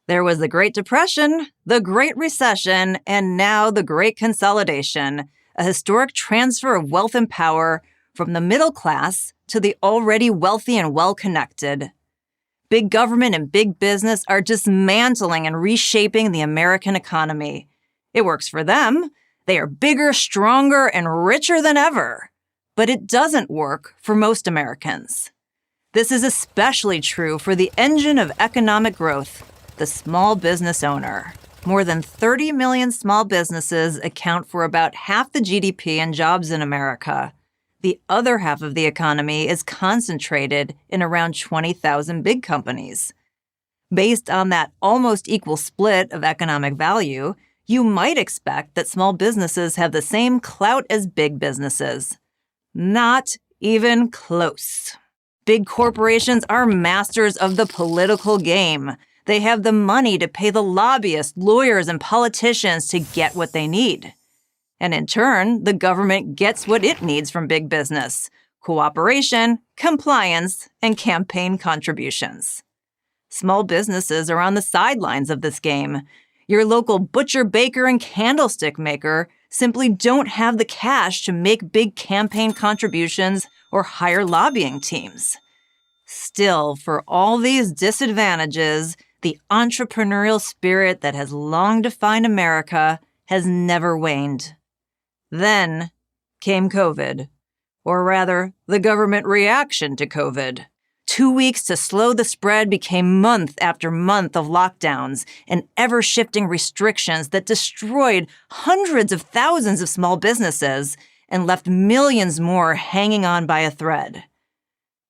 There was the Great Depression, the Great Recession, and now the Great Consolidation, a historic transfer of wealth and power from the middle class to the already wealthy and well-connected. Big government and big business are dismantling and reshaping the American economy. It works for them. They are bigger, stronger, and richer than ever. But it doesn't work for most Americans. This is especially true for the engine of economic growth, the small business owner. More than 30 million small businesses account for about half the GDP and jobs in America. The other half of the economy is concentrated in around 20,000 big companies. Based on that almost equal split of economic value, you might expect that small businesses have the same clout as big businesses. Not even close. Big corporations are masters of the political game. They have the money to pay the lobbyists, lawyers, and politicians to get what they need. And in turn, the government gets what it needs from big business: cooperation, compliance, and campaign contributions. Small businesses are on the sidelines of this game. Your local butcher, baker, and candlestick maker simply don't have the cash to make big campaign contributions or hire lobbying teams. Still, for all these disadvantages, the entrepreneurial spirit that has long defined America has never waned. Then came COVID, or rather, the government reaction to COVID. 2 weeks to slow the spread became month after month of lockdowns and ever-shifting restrictions that destroyed hundreds of thousands of small businesses and left millions more hanging on by a thread.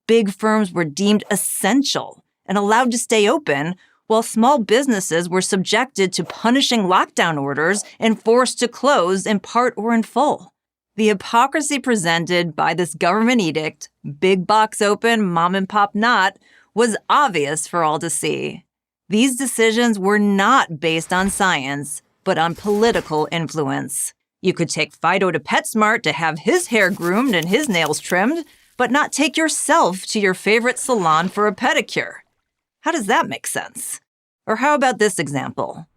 Big firms were deemed essential and allowed to stay open, while small businesses were subjected to punishing lockdown orders and forced to close in part or in full. The hypocrisy presented by this government edict, big box open, mom and pop not, was obvious for all to see. These decisions were not based on science, but on political influence. You could take Fido to PetSmart to have his hair groomed and his nails trimmed, but not take yourself to your favorite salon for a pedicure. How does that make sense? Or how about this example?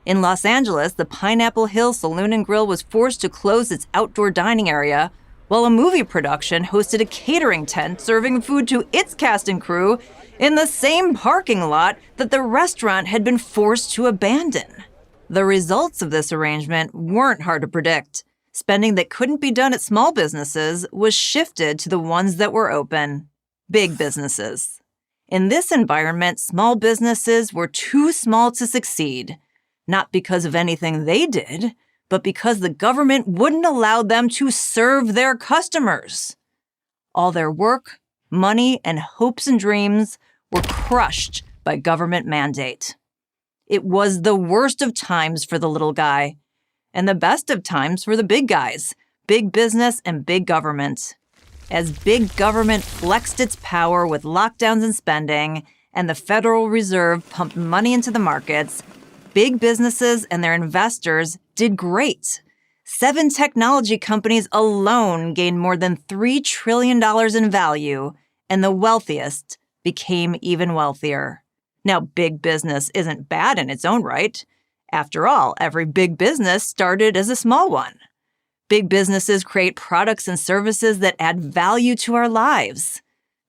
In Los Angeles, the Pineapple Hill Saloon and Grill was forced to close its outdoor dining area, while a movie production hosted a catering tent serving food to its cast and crew in the same parking lot that the restaurant had been forced to abandon. The results of this arrangement weren't hard to predict. Spending that couldn't be done at small businesses was shifted to the ones that were open: big businesses. In this environment, small businesses were too small to succeed, not because of anything they did, but because the government wouldn't allow them to serve their customers. All their work, money, and hopes and dreams were crushed by government mandate. It was the worst of times for the little guy, and the best of times for the big guys, big business and big government. As big government flexed its power with lockdowns and spending, and the Federal Reserve pumped money into the markets, big businesses and their investors did great. 7 technology companies alone gained more than $3 trillion in value, and the wealthiest became even wealthier. Now, big business isn't bad in its own right. After all, every big business started as a small one. Big businesses create products and services that add value to our lives.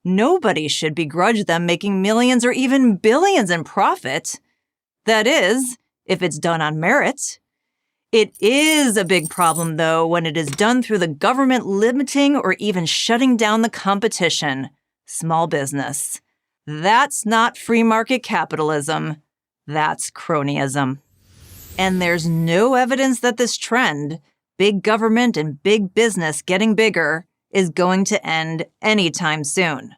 Nobody should begrudge them making millions or even billions in profit. That is, if it's done on merit. It is a big problem, though, when it is done through the government limiting or even shutting down the competition. Small business. That's not free market capitalism. That's cronyism. And there's no evidence that this trend, big government and big business getting bigger, is going to end anytime soon.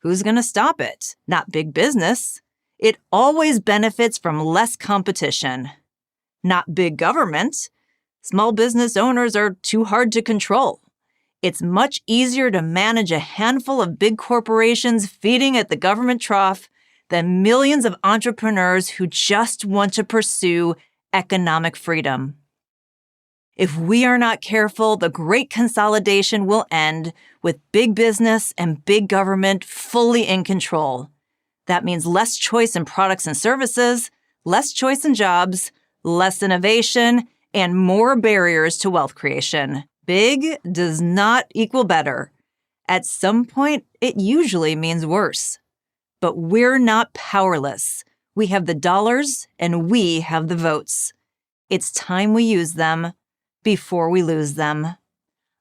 Who's going to stop it? Not big business. It always benefits from less competition. Not big government. Small business owners are too hard to control. It's much easier to manage a handful of big corporations feeding at the government trough than millions of entrepreneurs who just want to pursue economic freedom. If we are not careful, the great consolidation will end with big business and big government fully in control. That means less choice in products and services, less choice in jobs, less innovation, and more barriers to wealth creation. Big does not equal better. At some point, it usually means worse. But we're not powerless. We have the dollars and we have the votes. It's time we use them before we lose them.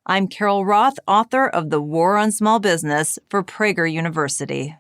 I'm Carol Roth, author of The War on Small Business for Prager University.